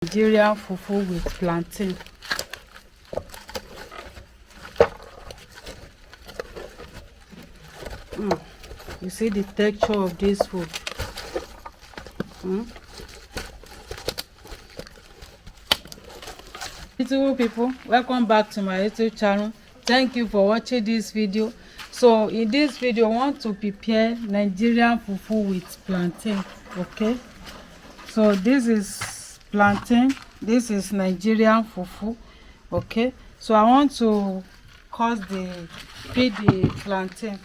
Nigerian fufu with plantain. You see the texture of this food. Beautiful people, welcome back to my YouTube channel. Thank you for watching this video. So in this video I want to prepare Nigerian fufu with plantain. Okay, so this is plantain, this is Nigerian fufu. Okay, so I want to feed the plantain.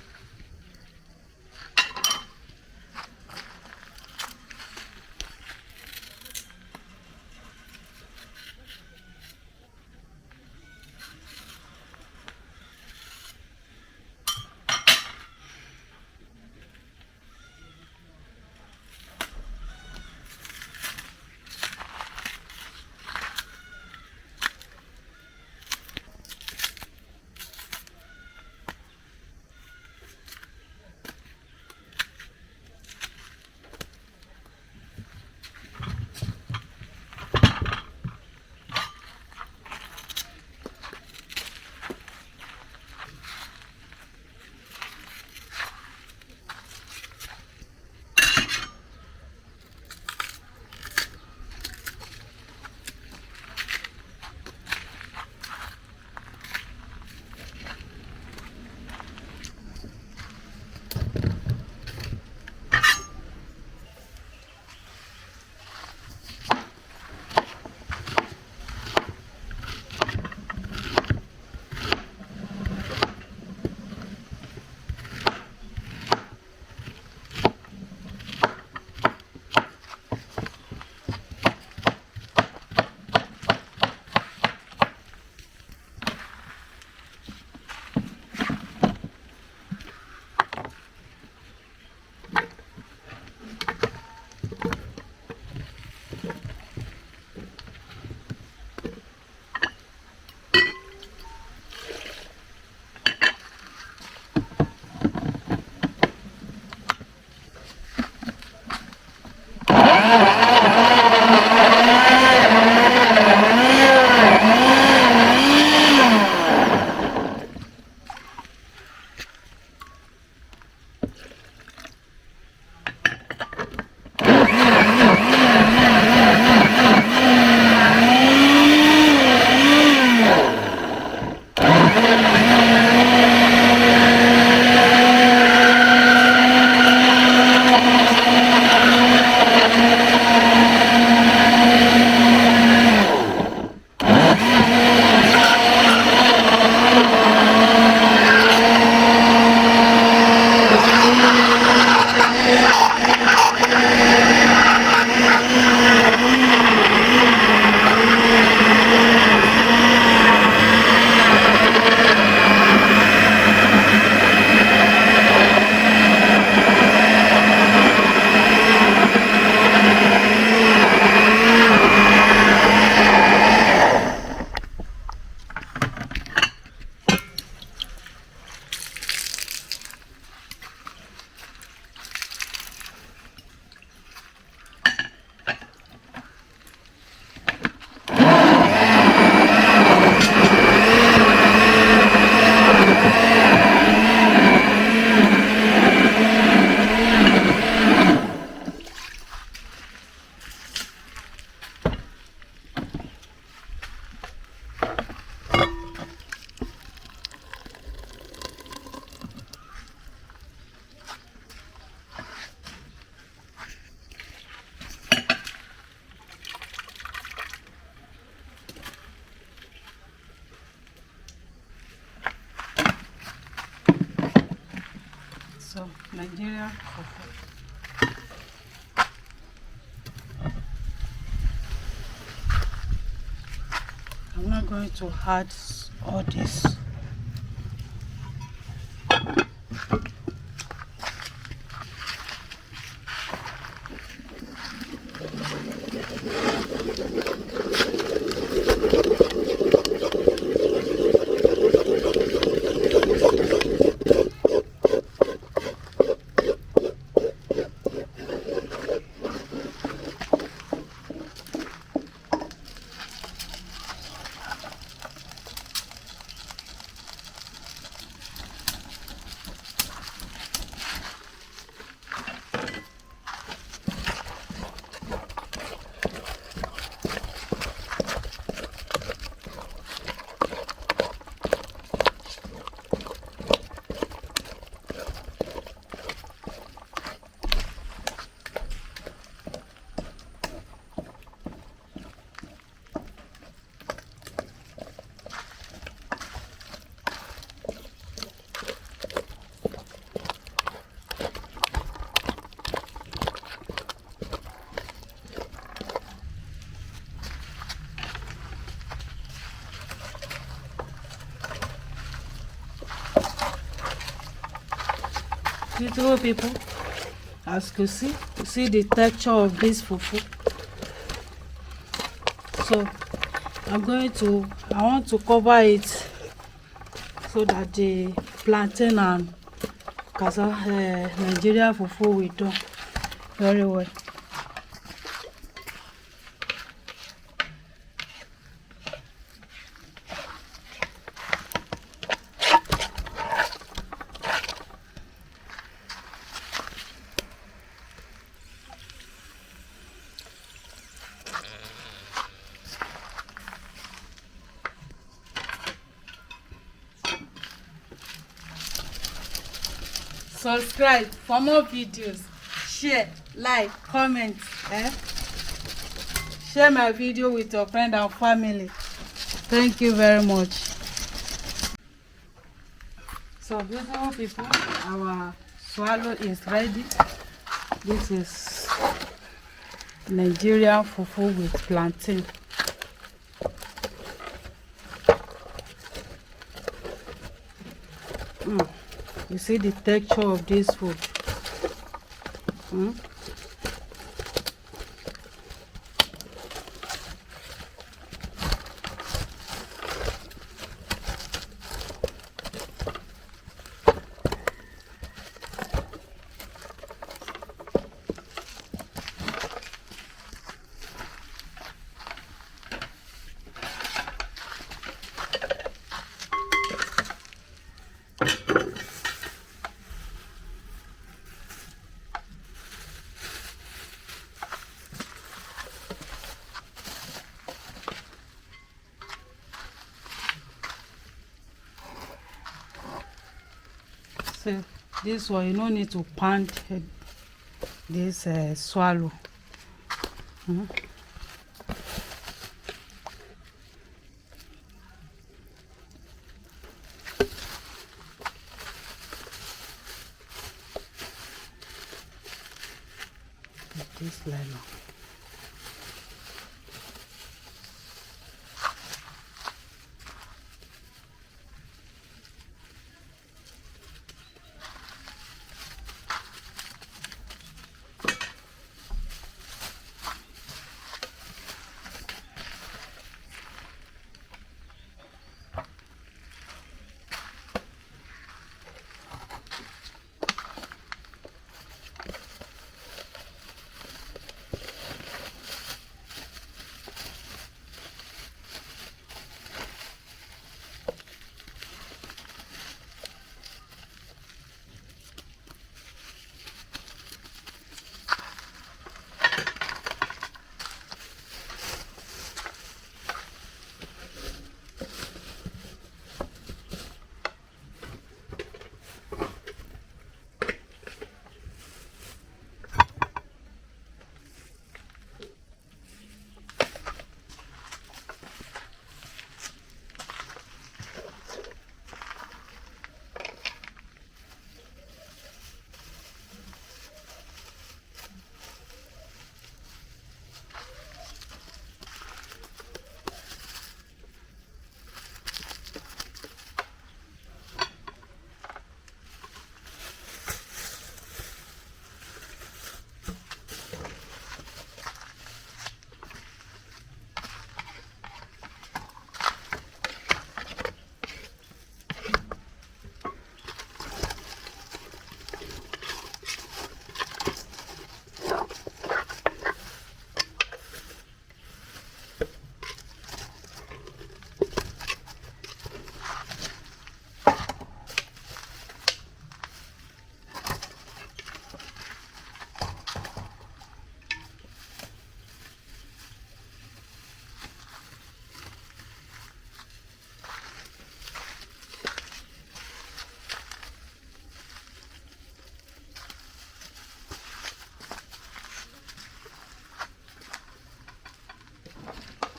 So Nigeria fufu. I'm not going to add all this. Beautiful people, as you see the texture of this fufu. So I want to cover it so that the plantain and Nigerian fufu will do very well. Subscribe for more videos, share, like, comment, share my video with your friend and family. Thank you very much. So beautiful people, our swallow is ready. This is Nigerian fufu with plantain. You see the texture of this food. So this one, you don't need to pound this swallow. This lemon.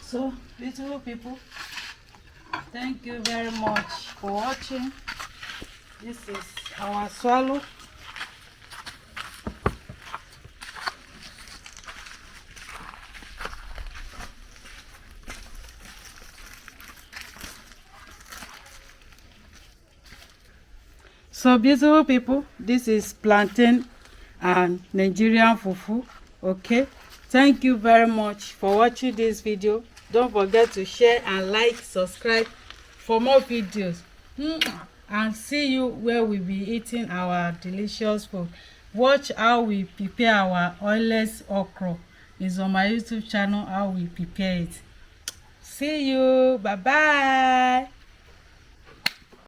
So beautiful people, thank you very much for watching. This is our swallow. So beautiful people, this is plantain and Nigerian fufu. Okay, thank you very much for watching this video. Don't forget to share and like, subscribe for more videos. And see you where we be eating our delicious food. Watch how we prepare our oilless okra. It's on my YouTube channel how we prepare it. See you. Bye bye.